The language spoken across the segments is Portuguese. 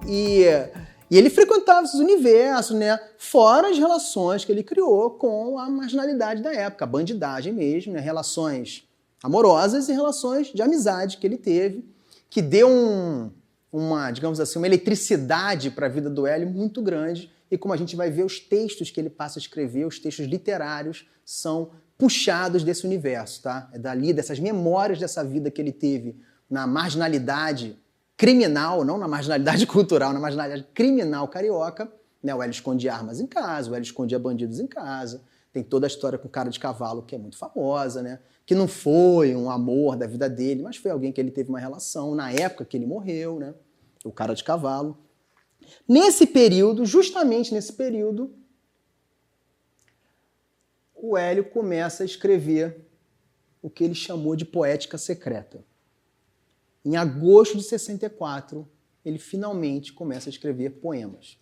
E ele frequentava esses universos, né? Fora as relações que ele criou com a marginalidade da época, a bandidagem mesmo, né? Relações amorosas e relações de amizade que ele teve, que deu uma, digamos assim, uma eletricidade para a vida do Hélio muito grande. E como a gente vai ver, os textos que ele passa a escrever, os textos literários, são puxados desse universo, tá? É dali, dessas memórias dessa vida que ele teve na marginalidade criminal, não na marginalidade cultural, na marginalidade criminal carioca, né? O Hélio escondia armas em casa, o Hélio escondia bandidos em casa, tem toda a história com o cara de cavalo, que é muito famosa, né? Que não foi um amor da vida dele, mas foi alguém que ele teve uma relação na época que ele morreu, né? O cara de cavalo. Nesse período, justamente nesse período, o Hélio começa a escrever o que ele chamou de poética secreta. Em agosto de 64, ele finalmente começa a escrever poemas.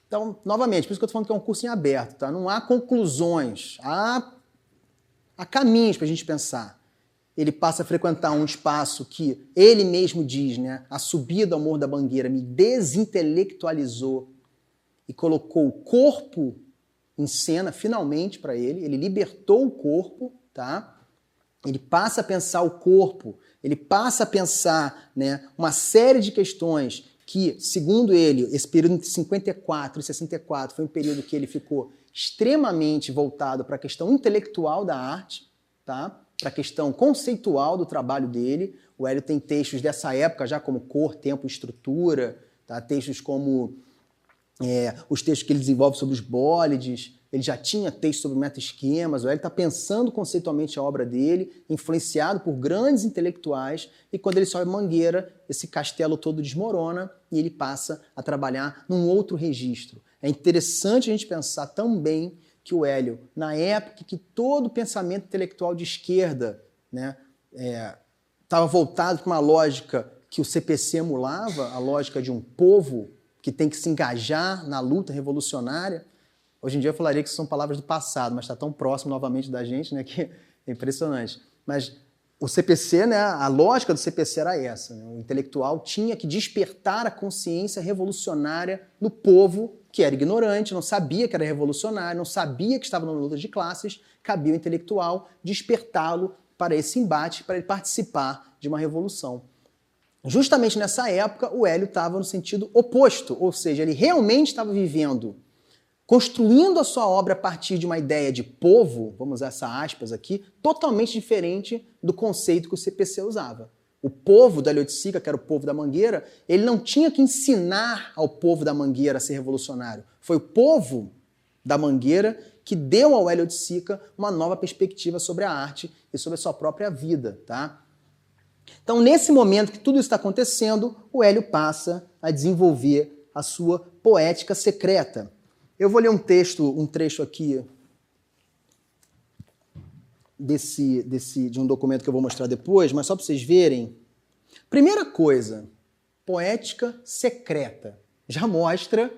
Então, novamente, por isso que eu estou falando que é um curso em aberto, tá? Não há conclusões, há caminhos para a gente pensar. Ele passa a frequentar um espaço que ele mesmo diz, né? A subida ao Morro da Mangueira me desintelectualizou e colocou o corpo em cena, finalmente, para ele. Ele libertou o corpo, tá? Ele passa a pensar o corpo, ele passa a pensar, né, uma série de questões que, segundo ele, esse período entre 54 e 64 foi um período que ele ficou extremamente voltado para a questão intelectual da arte, tá? Para a questão conceitual do trabalho dele. O Hélio tem textos dessa época já como Cor, Tempo e Estrutura, tá? Textos como os textos que ele desenvolve sobre os bólides. Ele já tinha texto sobre meta-esquemas, o Hélio está pensando conceitualmente a obra dele, influenciado por grandes intelectuais, e quando ele sobe Mangueira, esse castelo todo desmorona e ele passa a trabalhar num outro registro. É interessante a gente pensar também que o Hélio, na época que todo o pensamento intelectual de esquerda, né, estava voltado para uma lógica que o CPC emulava, a lógica de um povo que tem que se engajar na luta revolucionária. Hoje em dia eu falaria que são palavras do passado, mas está tão próximo novamente da gente, né, que é impressionante. Mas o CPC, né, a lógica do CPC era essa, né? O intelectual tinha que despertar a consciência revolucionária no povo, que era ignorante, não sabia que era revolucionário, não sabia que estava numa luta de classes, cabia ao intelectual despertá-lo para esse embate, para ele participar de uma revolução. Justamente nessa época, o Hélio estava no sentido oposto, ou seja, ele realmente estava vivendo, construindo a sua obra a partir de uma ideia de povo, vamos usar essa aspas aqui, totalmente diferente do conceito que o CPC usava. O povo da Hélio de Sica, que era o povo da Mangueira, ele não tinha que ensinar ao povo da Mangueira a ser revolucionário. Foi o povo da Mangueira que deu ao Hélio de Sica uma nova perspectiva sobre a arte e sobre a sua própria vida, tá? Então, nesse momento que tudo isso está acontecendo, o Hélio passa a desenvolver a sua poética secreta. Eu vou ler um trecho aqui de um documento que eu vou mostrar depois, mas só para vocês verem. Primeira coisa, poética secreta. Já mostra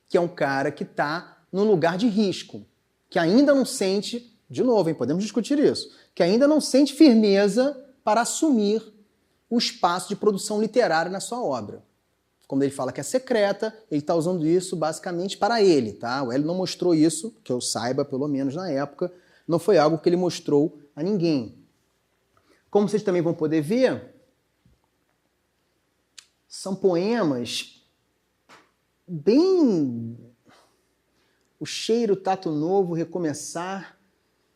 que é um cara que está num lugar de risco, que ainda não sente, de novo, hein, podemos discutir isso, que ainda não sente firmeza para assumir o espaço de produção literária na sua obra. Quando ele fala que é secreta, ele está usando isso basicamente para ele, tá? O Hélio não mostrou isso, que eu saiba, pelo menos na época, não foi algo que ele mostrou a ninguém. Como vocês também vão poder ver, são poemas bem... O cheiro, tato novo, recomeçar,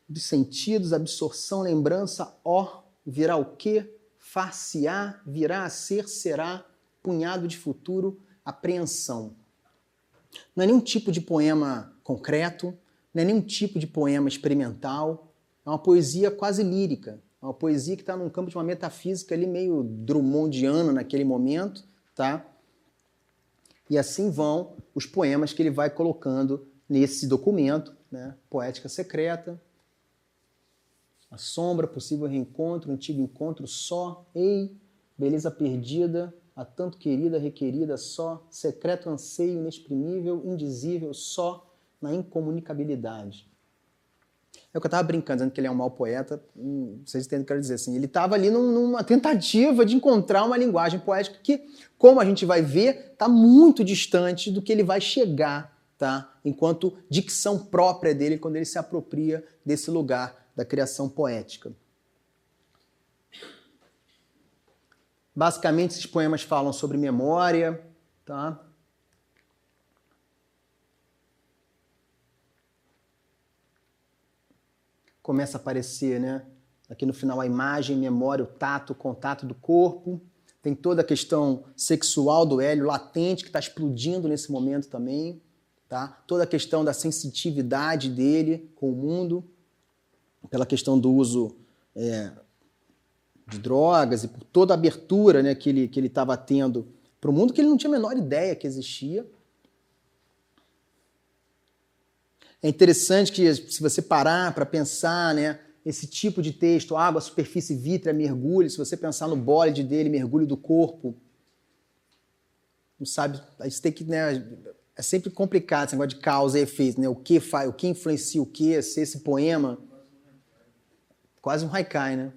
dos sentidos, absorção, lembrança, ó, virá o quê? Far-se-á, virá a ser, será, punhado de futuro, apreensão. Não é nenhum tipo de poema concreto, não é nenhum tipo de poema experimental, é uma poesia quase lírica, é uma poesia que está num campo de uma metafísica ali meio drummondiana naquele momento, tá? E assim vão os poemas que ele vai colocando nesse documento, né? Poética secreta, a sombra, possível reencontro, antigo encontro só, ei, beleza perdida, a tanto querida, requerida só, secreto anseio inexprimível, indizível só, na incomunicabilidade. É o que eu estava brincando, dizendo que ele é um mau poeta, vocês entendem o que eu quero dizer. Assim, ele estava ali numa tentativa de encontrar uma linguagem poética que, como a gente vai ver, está muito distante do que ele vai chegar, tá? Enquanto dicção própria dele, quando ele se apropria desse lugar da criação poética. Basicamente, esses poemas falam sobre memória, tá? Começa a aparecer, né? Aqui no final a imagem, memória, o tato, o contato do corpo. Tem toda a questão sexual do Hélio latente que está explodindo nesse momento também, tá? Toda a questão da sensitividade dele com o mundo, pela questão do uso de drogas e por toda a abertura, né, que ele estava tendo para o mundo que ele não tinha a menor ideia que existia. É interessante que, se você parar para pensar, né, esse tipo de texto, água, superfície vítrea, mergulho, se você pensar no bode dele, mergulho do corpo, não sabe, aí você tem que, né, é sempre complicado esse negócio de causa e efeito, né, o que faz, o que influencia o que, se esse poema, quase um haikai, né?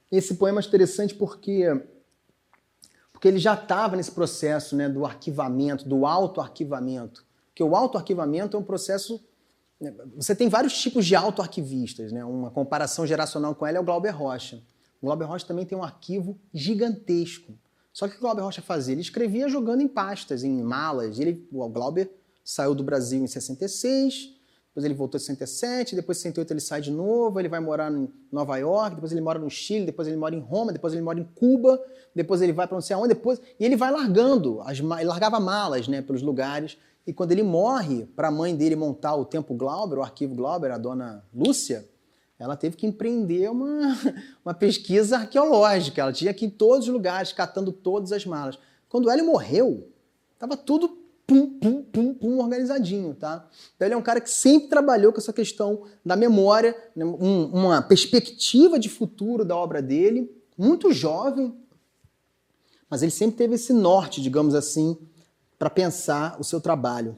Esse poema é interessante porque ele já estava nesse processo, né, do arquivamento, do autoarquivamento. Porque o autoarquivamento é um processo... Você tem vários tipos de autoarquivistas, né? Uma comparação geracional com ele é o Glauber Rocha. O Glauber Rocha também tem um arquivo gigantesco. Só que o que o Glauber Rocha fazia? Ele escrevia jogando em pastas, em malas. O Glauber saiu do Brasil em 66... Depois ele voltou em 67, depois em 68 ele sai de novo, ele vai morar em Nova York, depois ele mora no Chile, depois ele mora em Roma, depois ele mora em Cuba, depois ele vai para não sei aonde, e ele vai largando, ele largava malas, né, pelos lugares, e quando ele morre, para a mãe dele montar o Tempo Glauber, o arquivo Glauber, a dona Lúcia, ela teve que empreender uma pesquisa arqueológica, ela tinha que ir em todos os lugares, catando todas as malas. Quando o Hélio morreu, estava tudo organizadinho, tá? Então ele é um cara que sempre trabalhou com essa questão da memória, né? Uma perspectiva de futuro da obra dele, muito jovem, mas ele sempre teve esse norte, digamos assim, para pensar o seu trabalho.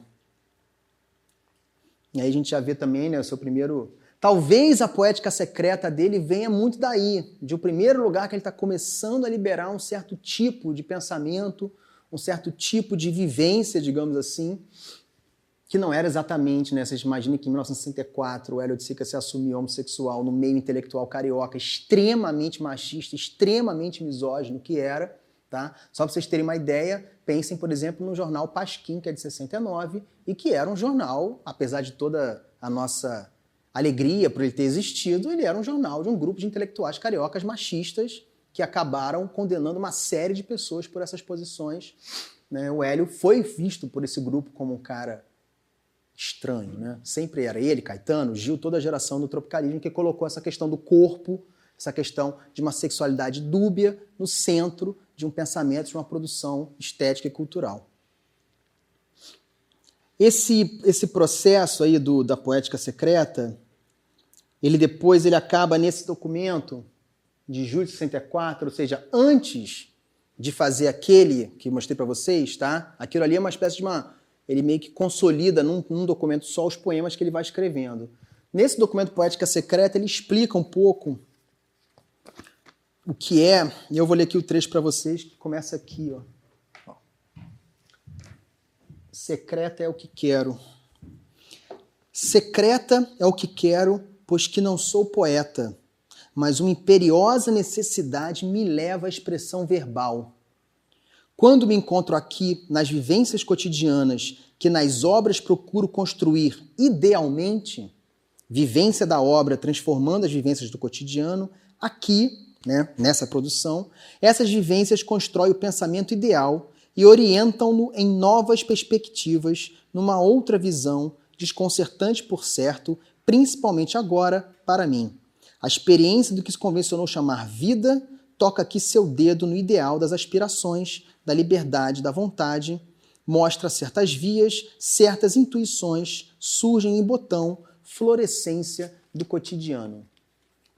E aí a gente já vê também, né, o seu primeiro... Talvez a poética secreta dele venha muito daí, de o primeiro lugar que ele está começando a liberar um certo tipo de pensamento, um certo tipo de vivência, digamos assim, que não era exatamente, né? Vocês imaginem que em 1964 o Hélio de Sica se assumiu homossexual no meio intelectual carioca, extremamente machista, extremamente misógino que era, tá? Só para vocês terem uma ideia, pensem, por exemplo, no jornal Pasquim, que é de 69, e que era um jornal, apesar de toda a nossa alegria por ele ter existido, ele era um jornal de um grupo de intelectuais cariocas machistas, que acabaram condenando uma série de pessoas por essas posições. Né? O Hélio foi visto por esse grupo como um cara estranho. Né? Sempre era ele, Caetano, Gil, toda a geração do tropicalismo que colocou essa questão do corpo, essa questão de uma sexualidade dúbia no centro de um pensamento, de uma produção estética e cultural. Esse processo aí da poética secreta, ele acaba nesse documento de julho de 64, ou seja, antes de fazer aquele que mostrei para vocês, tá? Aquilo ali é uma espécie de ele meio que consolida num documento só os poemas que ele vai escrevendo. Nesse documento Poética Secreta, ele explica um pouco o que é, e eu vou ler aqui o trecho para vocês, que começa aqui, ó. Secreta é o que quero. Secreta é o que quero, pois que não sou poeta, mas uma imperiosa necessidade me leva à expressão verbal. Quando me encontro aqui nas vivências cotidianas que nas obras procuro construir idealmente, vivência da obra transformando as vivências do cotidiano, aqui, né, nessa produção, essas vivências constroem o pensamento ideal e orientam-no em novas perspectivas, numa outra visão, desconcertante por certo, principalmente agora, para mim. A experiência do que se convencionou chamar vida toca aqui seu dedo no ideal das aspirações, da liberdade, da vontade, mostra certas vias, certas intuições, surgem em botão, florescência do cotidiano.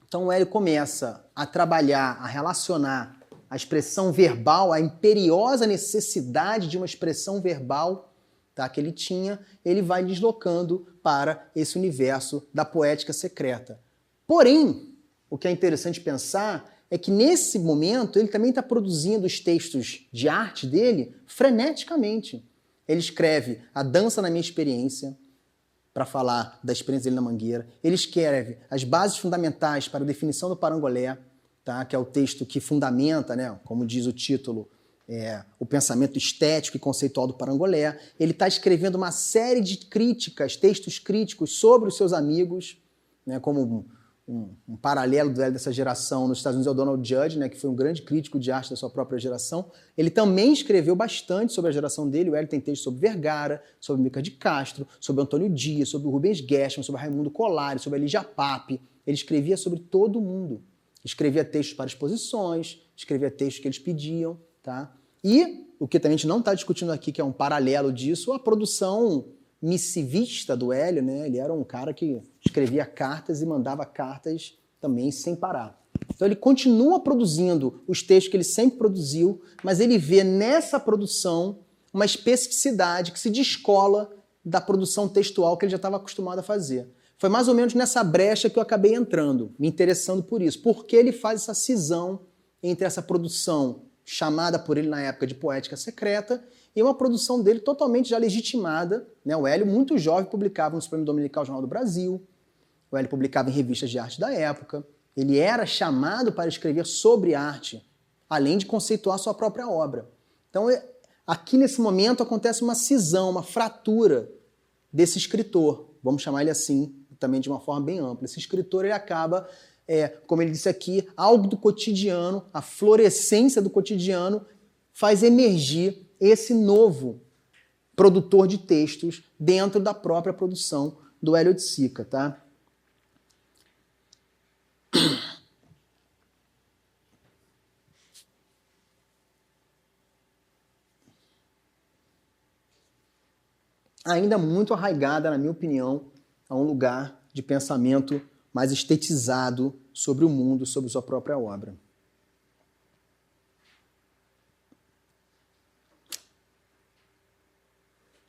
Então o Hélio começa a trabalhar, a relacionar a expressão verbal, a imperiosa necessidade de uma expressão verbal, tá, que ele tinha, ele vai deslocando para esse universo da poética secreta. Porém, o que é interessante pensar é que nesse momento ele também está produzindo os textos de arte dele freneticamente. Ele escreve A Dança na Minha Experiência, para falar da experiência dele na Mangueira. Ele escreve As Bases Fundamentais para a Definição do Parangolé, tá? Que é o texto que fundamenta, né, como diz o título, o pensamento estético e conceitual do Parangolé. Ele está escrevendo uma série de críticas, textos críticos sobre os seus amigos, né, como um paralelo do Hélio dessa geração nos Estados Unidos é o Donald Judd, né, que foi um grande crítico de arte da sua própria geração. Ele também escreveu bastante sobre a geração dele. O Hélio tem textos sobre Vergara, sobre Mícar de Castro, sobre Antônio Dias, sobre Rubens Gershman, sobre Raimundo Collari, sobre Lígia Pape. Ele escrevia sobre todo mundo. Escrevia textos para exposições, escrevia textos que eles pediam, tá? E o que também a gente não está discutindo aqui, que é um paralelo disso, a produção missivista do Hélio, né? Ele era um cara que escrevia cartas e mandava cartas também sem parar. Então ele continua produzindo os textos que ele sempre produziu, mas ele vê nessa produção uma especificidade que se descola da produção textual que ele já estava acostumado a fazer. Foi mais ou menos nessa brecha que eu acabei entrando, me interessando por isso. Porque ele faz essa cisão entre essa produção chamada por ele na época de poética secreta e uma produção dele totalmente já legitimada, né? O Hélio, muito jovem, publicava no Supremo Dominical Jornal do Brasil, o Hélio publicava em revistas de arte da época, ele era chamado para escrever sobre arte, além de conceituar sua própria obra. Então, aqui nesse momento acontece uma cisão, uma fratura desse escritor, vamos chamar ele assim, também de uma forma bem ampla. Esse escritor, ele acaba, como ele disse aqui, algo do cotidiano, a florescência do cotidiano faz emergir esse novo produtor de textos dentro da própria produção do Hélio de Sica, tá? Ainda muito arraigada, na minha opinião, a um lugar de pensamento mais estetizado sobre o mundo, sobre sua própria obra.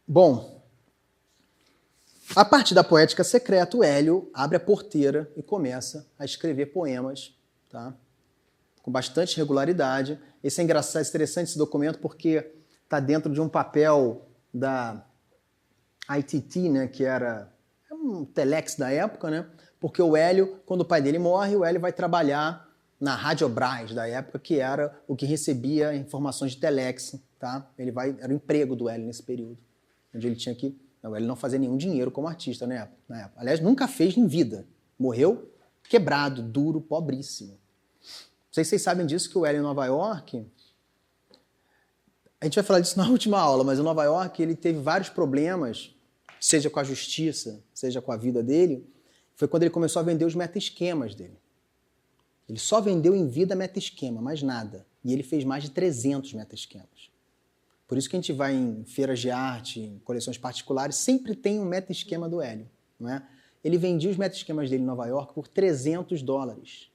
Bom, a partir da poética secreta, o Hélio abre a porteira e começa a escrever poemas, tá? Com bastante regularidade. Esse é engraçado, interessante esse documento porque está dentro de um papel da ITT, né, que era um telex da época, né? Porque o Hélio, quando o pai dele morre, o Hélio vai trabalhar na Radiobras da época, que era o que recebia informações de telex, tá? Era o emprego do Hélio nesse período, onde ele tinha que... O Hélio não fazia nenhum dinheiro como artista na época. Aliás, nunca fez em vida. Morreu quebrado, duro, pobríssimo. Não sei se vocês sabem disso, que o Hélio em Nova York... A gente vai falar disso na última aula, mas em Nova York ele teve vários problemas, seja com a justiça, seja com a vida dele. Foi quando ele começou a vender os meta-esquemas dele. Ele só vendeu em vida meta-esquema, mais nada. E ele fez mais de 300 meta-esquemas. Por isso que a gente vai em feiras de arte, em coleções particulares, sempre tem um meta-esquema do Hélio, não é? Ele vendia os meta-esquemas dele em Nova York por $300.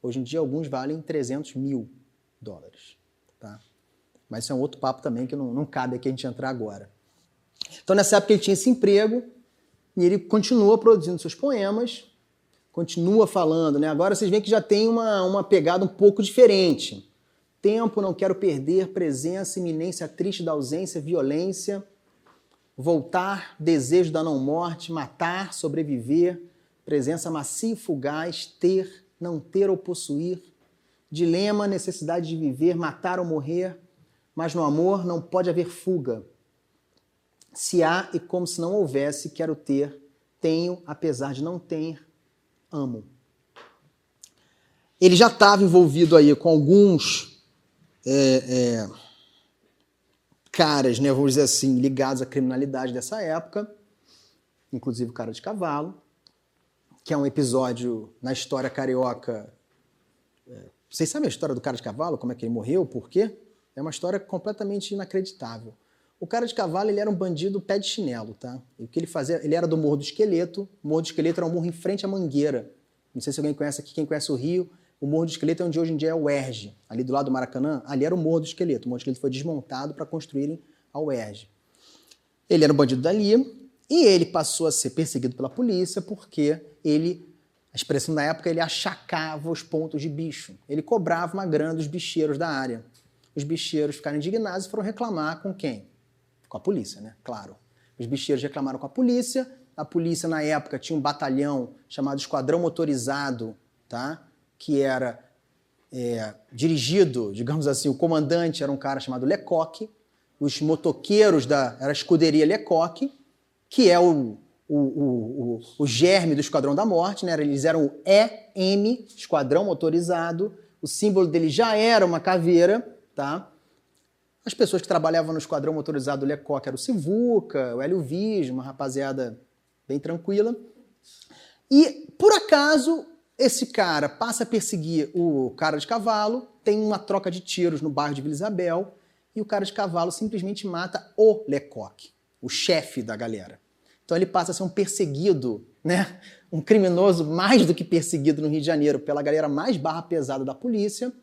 Hoje em dia, alguns valem $300 mil, tá? Mas isso é um outro papo também que não cabe aqui a gente entrar agora. Então, nessa época, ele tinha esse emprego e ele continua produzindo seus poemas, continua falando, né? Agora vocês veem que já tem uma pegada um pouco diferente. Tempo, não quero perder, presença, iminência triste da ausência, violência, voltar, desejo da não-morte, matar, sobreviver, presença macia e fugaz, ter, não ter ou possuir, dilema, necessidade de viver, matar ou morrer, mas no amor não pode haver fuga. Se há e como se não houvesse, quero ter, tenho, apesar de não ter, amo. Ele já estava envolvido aí com alguns caras, né, vamos dizer assim, ligados à criminalidade dessa época, inclusive o Cara de Cavalo, que é um episódio na história carioca. Vocês sabem a história do Cara de Cavalo? Como é que ele morreu? Por quê? É uma história completamente inacreditável. O Cara de Cavalo, ele era um bandido pé de chinelo, tá? E o que ele fazia, ele era do Morro do Esqueleto. O Morro do Esqueleto era um morro em frente à Mangueira. Não sei se alguém conhece aqui, quem conhece o Rio. O Morro do Esqueleto é onde hoje em dia é o UERJ. Ali do lado do Maracanã, ali era o Morro do Esqueleto. O Morro do Esqueleto foi desmontado para construírem a UERJ. Ele era um bandido dali e ele passou a ser perseguido pela polícia porque ele, a expressão da época, ele achacava os pontos de bicho. Ele cobrava uma grana dos bicheiros da área. Os bicheiros ficaram indignados e foram reclamar com quem? Com a polícia, né? Claro. Os bicheiros reclamaram com a polícia. A polícia, na época, tinha um batalhão chamado Esquadrão Motorizado, tá? Que era dirigido, digamos assim, o comandante era um cara chamado Lecoq. Os motoqueiros era a escuderia Lecoq, que é o germe do Esquadrão da Morte, né? Eles eram o EM, Esquadrão Motorizado. O símbolo dele já era uma caveira, tá? As pessoas que trabalhavam no Esquadrão Motorizado do Lecoq eram o Sivuca, o Hélio Viz, uma rapaziada bem tranquila. E, por acaso, esse cara passa a perseguir o Cara de Cavalo, tem uma troca de tiros no bairro de Vila Isabel, e o Cara de Cavalo simplesmente mata o Lecoq, o chefe da galera. Então ele passa a ser um perseguido, né? Um criminoso mais do que perseguido no Rio de Janeiro pela galera mais barra pesada da polícia.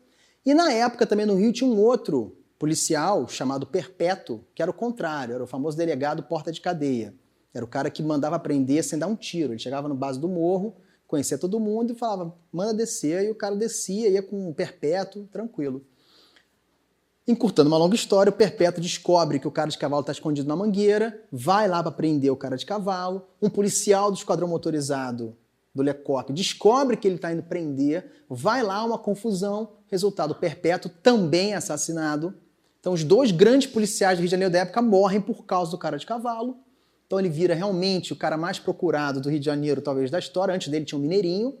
E na época também no Rio tinha um outro policial chamado Perpétuo, que era o contrário, era o famoso delegado porta de cadeia. Era o cara que mandava prender sem dar um tiro. Ele chegava no base do morro, conhecia todo mundo e falava, manda descer, e o cara descia, ia com um Perpétuo, tranquilo. Encurtando uma longa história, o Perpétuo descobre que o Cara de Cavalo está escondido na Mangueira, vai lá para prender o Cara de Cavalo, um policial do Esquadrão Motorizado do Lecoq descobre que ele está indo prender, vai lá, uma confusão, resultado, o Perpétuo também é assassinado. Então os dois grandes policiais do Rio de Janeiro da época morrem por causa do Cara de Cavalo. Então ele vira realmente o cara mais procurado do Rio de Janeiro, talvez, da história. Antes dele tinha um Mineirinho,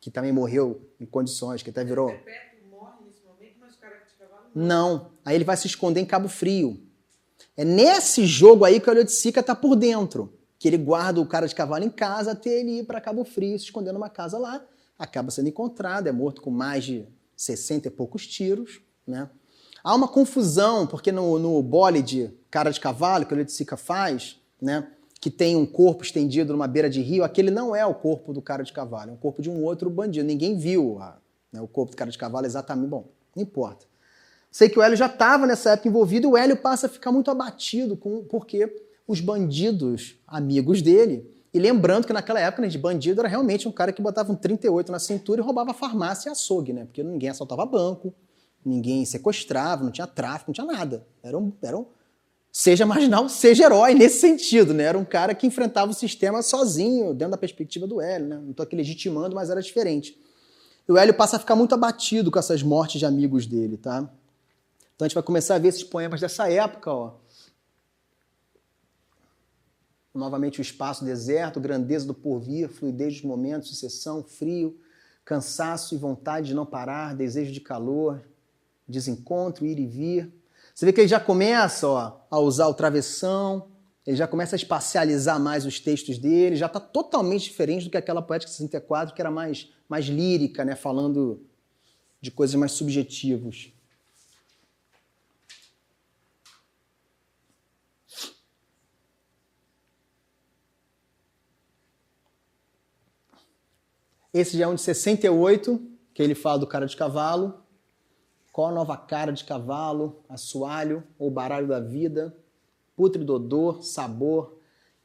que também morreu em condições, que até virou... O Perpétuo morre nesse momento, mas o Cara de Cavalo não. Aí ele vai se esconder em Cabo Frio. É nesse jogo aí que o Olho de Sica tá por dentro, que ele guarda o Cara de Cavalo em casa até ele ir para Cabo Frio, se esconder numa casa lá, acaba sendo encontrado, é morto com mais de 60 e poucos tiros, né? Há uma confusão, porque no bólide Cara de Cavalo, que o Olho de Sica faz, né, que tem um corpo estendido numa beira de rio, aquele não é o corpo do Cara de Cavalo, é um corpo de um outro bandido. Ninguém viu o corpo do Cara de Cavalo exatamente. Bom, não importa. Sei que o Hélio já estava nessa época envolvido e o Hélio passa a ficar muito abatido porque os bandidos amigos dele, e lembrando que naquela época, né, de bandido era realmente um cara que botava um 38 na cintura e roubava farmácia e açougue, né? Porque ninguém assaltava banco, ninguém sequestrava, não tinha tráfico, não tinha nada. Era um seja marginal, seja herói nesse sentido, né? Era um cara que enfrentava o sistema sozinho, dentro da perspectiva do Hélio, né? Não estou aqui legitimando, mas era diferente. E o Hélio passa a ficar muito abatido com essas mortes de amigos dele, tá? Então a gente vai começar a ver esses poemas dessa época, ó. Novamente o espaço deserto, grandeza do porvir, fluidez dos momentos, sucessão, frio, cansaço e vontade de não parar, desejo de calor, desencontro, ir e vir. Você vê que ele já começa, ó, a usar o travessão, ele já começa a espacializar mais os textos dele, já está totalmente diferente do que aquela Poética 64, que era mais lírica, né, falando de coisas mais subjetivas. Esse já é um de 68, que ele fala do Cara de Cavalo. Qual a nova cara de cavalo, assoalho ou baralho da vida, pútrido odor, sabor.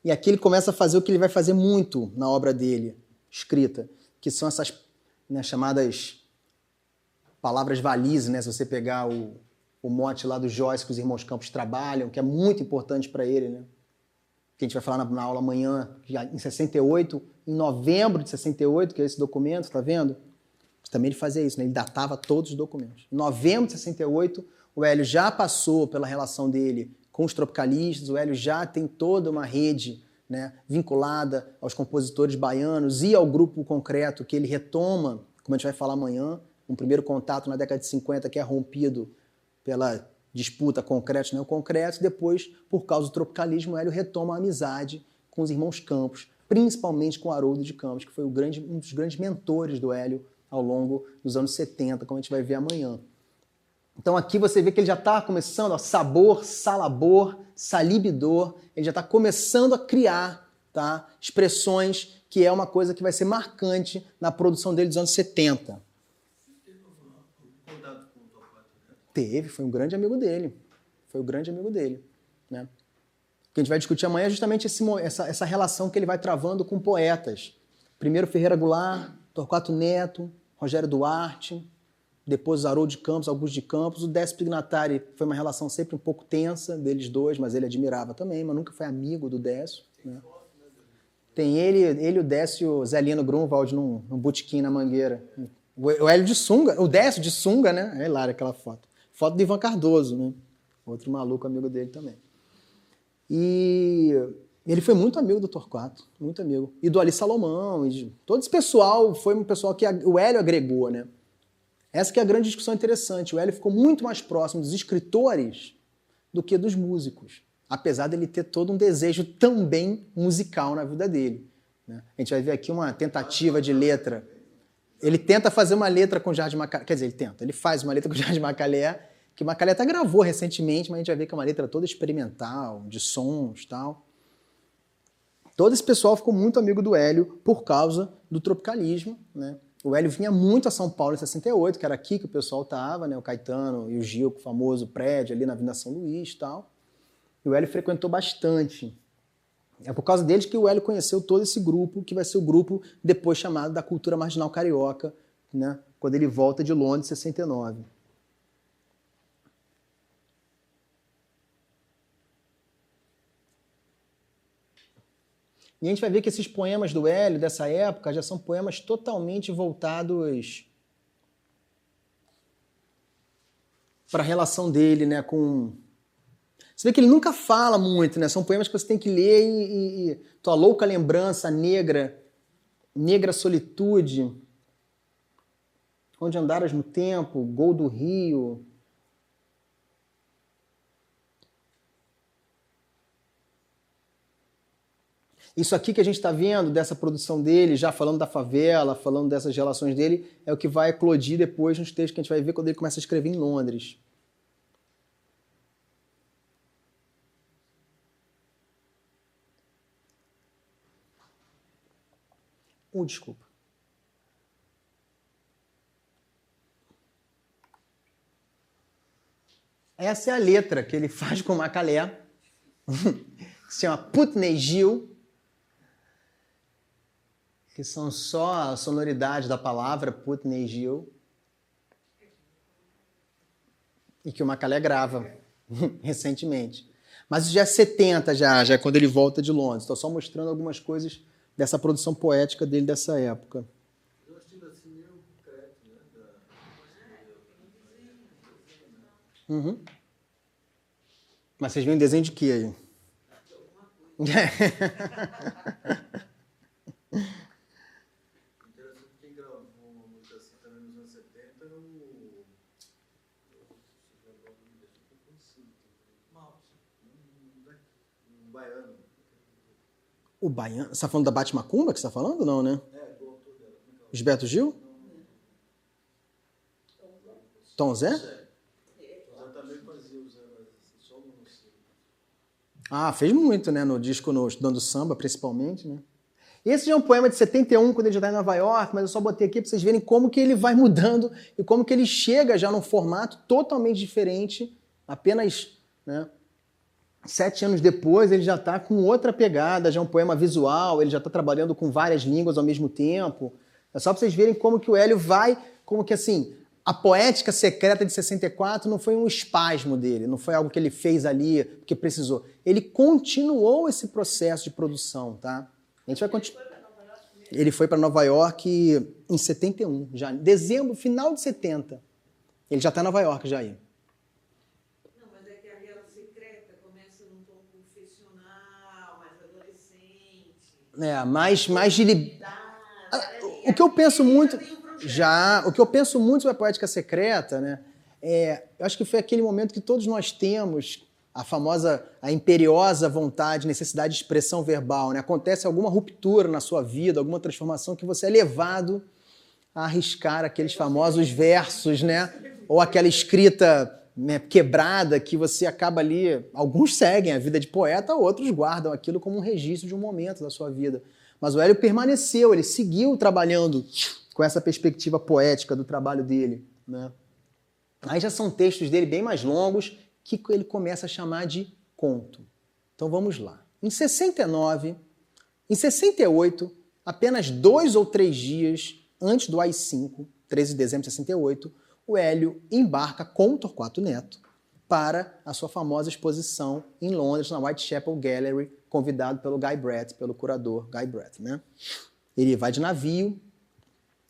E aqui ele começa a fazer o que ele vai fazer muito na obra dele, escrita, que são essas, né, chamadas palavras valises, né? Se você pegar o mote lá do Joyce que os irmãos Campos trabalham, que é muito importante para ele, né? Que a gente vai falar na aula amanhã, já em 68, em novembro de 68, que é esse documento, tá vendo? Também ele fazia isso, né? Ele datava todos os documentos. Em novembro de 68, o Hélio já passou pela relação dele com os tropicalistas, o Hélio já tem toda uma rede, né, vinculada aos compositores baianos e ao grupo concreto que ele retoma, como a gente vai falar amanhã, um primeiro contato na década de 50 que é rompido pela disputa concreto e não concreto, depois, por causa do tropicalismo, o Hélio retoma a amizade com os irmãos Campos, principalmente com o Haroldo de Campos, que foi um dos grandes mentores do Hélio ao longo dos anos 70, como a gente vai ver amanhã. Então aqui você vê que ele já está começando, ó, sabor, salabor, salibidor, ele já está começando a criar, tá, expressões que é uma coisa que vai ser marcante na produção dele dos anos 70. Teve, foi um grande amigo dele. Foi o grande amigo dele, né? O que a gente vai discutir amanhã é justamente essa relação que ele vai travando com poetas. Primeiro Ferreira Goulart, Torquato Neto, Rogério Duarte, depois Haroldo de Campos, Augusto de Campos. O Décio Pignatari foi uma relação sempre um pouco tensa deles dois, mas ele admirava também, mas nunca foi amigo do Décio, né? Tem ele, o Décio e o Zé Lino Grunwald num botequim na Mangueira. O Hélio de sunga, o Décio de sunga, né? É hilário aquela foto. Foto do Ivan Cardoso, né? Outro maluco amigo dele também. E ele foi muito amigo do Torquato, muito amigo. E do Ali Salomão, e de todo esse pessoal, foi um pessoal que o Hélio agregou, né? Essa que é a grande discussão interessante. O Hélio ficou muito mais próximo dos escritores do que dos músicos, apesar dele ter todo um desejo também musical na vida dele, né? A gente vai ver aqui uma tentativa de letra. Ele tenta fazer uma letra com Jardim Macalé, quer dizer, ele faz uma letra com Jardim Macalé, que Macalé até gravou recentemente, mas a gente vai ver que é uma letra toda experimental, de sons e tal. Todo esse pessoal ficou muito amigo do Hélio por causa do tropicalismo, né? O Hélio vinha muito a São Paulo em 68, que era aqui que o pessoal estava, né? O Caetano e o Gil, com o famoso prédio ali na Avenida São Luís e tal. E o Hélio frequentou bastante. É por causa deles que o Hélio conheceu todo esse grupo, que vai ser o grupo depois chamado da Cultura Marginal Carioca, né? Quando ele volta de Londres em 69. E a gente vai ver que esses poemas do Hélio, dessa época, já são poemas totalmente voltados para a relação dele, né, com... Você vê que ele nunca fala muito, né? São poemas que você tem que ler e tua louca lembrança, negra solitude, onde andaras no tempo, Gol do Rio... Isso aqui que a gente está vendo, dessa produção dele, já falando da favela, falando dessas relações dele, é o que vai eclodir depois nos textos que a gente vai ver quando ele começa a escrever em Londres. Desculpa. Essa é a letra que ele faz com o Macalé, que se chama Putney Gil, que são só a sonoridade da palavra Putney Gil, e que o Macalé grava recentemente. Mas isso já é 70, já é quando ele volta de Londres. Estou só mostrando algumas coisas dessa produção poética dele dessa época. Eu estilo assim meio concreto, né? Uhum. Mas vocês viram desenho de quê aí? O Baiano. Você está falando da Bate Macumba que você está falando? Não, né? É, do autor dela. Gilberto Gil? Tom Zé? Tom Zé também fazia usando só no sei. Ah, fez muito, né? No disco, no Estudando Samba, principalmente, né? Esse já é um poema de 71, quando ele já está em Nova York, mas eu só botei aqui para vocês verem como que ele vai mudando e como que ele chega já num formato totalmente diferente, apenas, né, 7 anos depois ele já está com outra pegada, já é um poema visual, ele já está trabalhando com várias línguas ao mesmo tempo. É só para vocês verem como que o Hélio vai, como que assim, a poética secreta de 64 não foi um espasmo dele, não foi algo que ele fez ali porque precisou. Ele continuou esse processo de produção, tá? A gente vai continuar. Ele foi para Nova York em 71, já em dezembro, final de 70. Ele já está em Nova York já aí. Não, mas é que a Guerra Secreta começa num tom confessional, mais adolescente. Mais de... O que eu penso muito... O que eu penso muito sobre a poética secreta, né, eu acho que foi aquele momento que todos nós temos, a imperiosa vontade, necessidade de expressão verbal, né? Acontece alguma ruptura na sua vida, alguma transformação que você é levado a arriscar aqueles famosos versos, né? Ou aquela escrita, né, quebrada que você acaba ali... Alguns seguem a vida de poeta, outros guardam aquilo como um registro de um momento da sua vida. Mas o Hélio permaneceu, ele seguiu trabalhando com essa perspectiva poética do trabalho dele, né? Aí já são textos dele bem mais longos que ele começa a chamar de conto. Então vamos lá. Em 68, apenas 2 ou 3 dias antes do AI-5, 13 de dezembro de 68, o Hélio embarca com o Torquato Neto para a sua famosa exposição em Londres, na Whitechapel Gallery, convidado pelo Guy Brett, pelo curador Guy Brett, né? Ele vai de navio,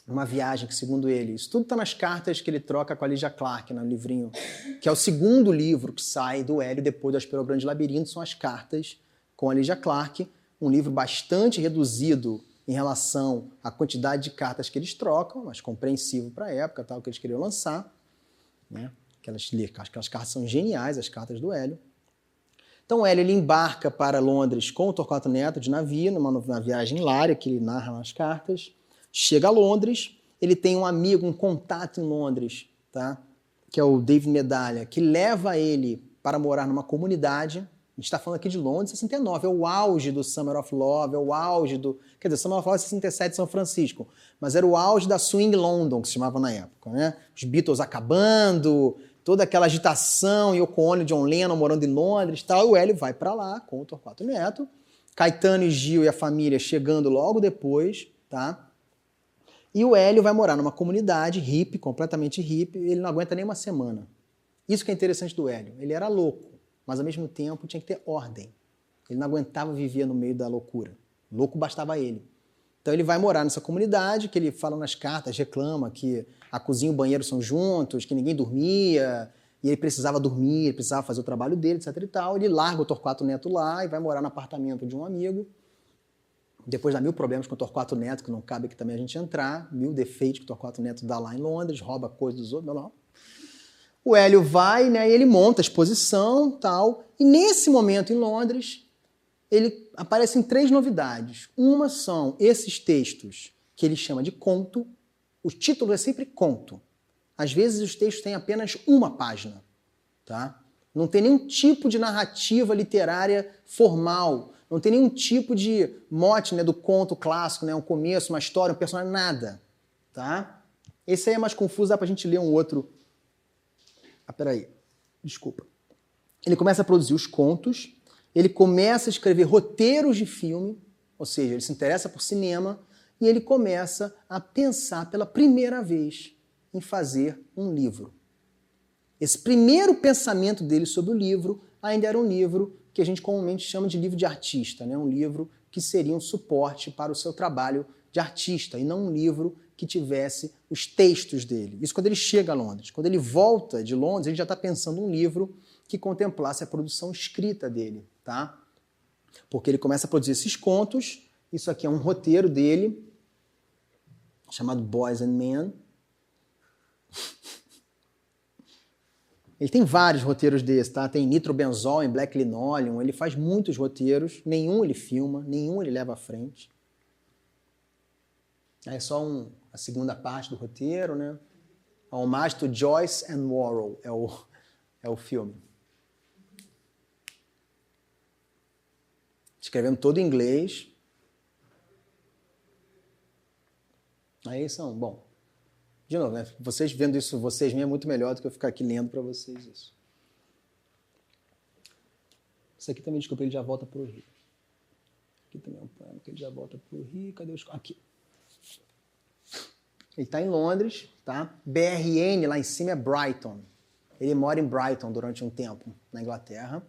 uma viagem que, segundo ele, isso tudo está nas cartas que ele troca com a Lygia Clark, no livrinho, que é o segundo livro que sai do Hélio depois do Aspero Grande Labirinto, são as cartas com a Lygia Clark, um livro bastante reduzido em relação à quantidade de cartas que eles trocam, mas compreensivo para a época, tal, que eles queriam lançar, né? Aquelas cartas são geniais, as cartas do Hélio. Então o Hélio ele embarca para Londres com o Torquato Neto de navio, numa viagem hilária que ele narra nas cartas. Chega a Londres, ele tem um amigo, um contato em Londres, tá? Que é o David Medalha, que leva ele para morar numa comunidade. A gente está falando aqui de Londres, 69, é o auge do Summer of Love, é o auge do... Quer dizer, Summer of Love é 67 São Francisco, mas era o auge da Swing London, que se chamava na época, né? Os Beatles acabando, toda aquela agitação, Yoko Ono e John Lennon morando em Londres e tal, e o Hélio vai para lá com o Torquato Neto, Caetano e Gil e a família chegando logo depois, tá? E o Hélio vai morar numa comunidade hippie, completamente hippie, e ele não aguenta nem uma semana. Isso que é interessante do Hélio. Ele era louco, mas ao mesmo tempo tinha que ter ordem. Ele não aguentava viver no meio da loucura. Louco bastava ele. Então ele vai morar nessa comunidade, que ele fala nas cartas, reclama que a cozinha e o banheiro são juntos, que ninguém dormia, e ele precisava dormir, ele precisava fazer o trabalho dele, etc e tal. Ele larga o Torquato Neto lá e vai morar no apartamento de um amigo. Depois dá 1000 problemas com o Torquato Neto, que não cabe aqui também a gente entrar, 1000 defeitos que o Torquato Neto dá lá em Londres, rouba coisas dos outros, não. O Hélio vai, né, e ele monta a exposição, tal, e nesse momento em Londres, ele aparecem 3 novidades. Uma são esses textos que ele chama de conto, o título é sempre conto. Às vezes os textos têm apenas uma página, tá? Não tem nenhum tipo de narrativa literária formal, não tem nenhum tipo de mote, né, do conto clássico, né, um começo, uma história, um personagem, nada, tá? Esse aí é mais confuso, dá pra gente ler um outro. Ah, peraí, desculpa. Ele começa a produzir os contos, ele começa a escrever roteiros de filme, ou seja, ele se interessa por cinema, e ele começa a pensar pela primeira vez em fazer um livro. Esse primeiro pensamento dele sobre o livro ainda era um livro que a gente comumente chama de livro de artista, né? Um livro que seria um suporte para o seu trabalho de artista, e não um livro que tivesse os textos dele. Isso quando ele chega a Londres. Quando ele volta de Londres, ele já está pensando um livro que contemplasse a produção escrita dele, tá? Porque ele começa a produzir esses contos, isso aqui é um roteiro dele, chamado Boys and Men. Ele tem vários roteiros desses, tá? Tem Nitrobenzol em Black Linoleum, ele faz muitos roteiros, nenhum ele filma, nenhum ele leva à frente. Aí é só a segunda parte do roteiro, né? A homenagem to Joyce and Worrell é o filme. Escrevendo todo em inglês. Aí são, bom... De novo, né? Vocês vendo isso, vocês mesmos, é muito melhor do que eu ficar aqui lendo para vocês isso. Isso aqui também, desculpa, ele já volta para o Rio. Aqui também é um plano que ele já volta para o Rio. Cadê os... Aqui. Ele está em Londres, tá? BRN lá em cima é Brighton. Ele mora em Brighton durante um tempo, na Inglaterra.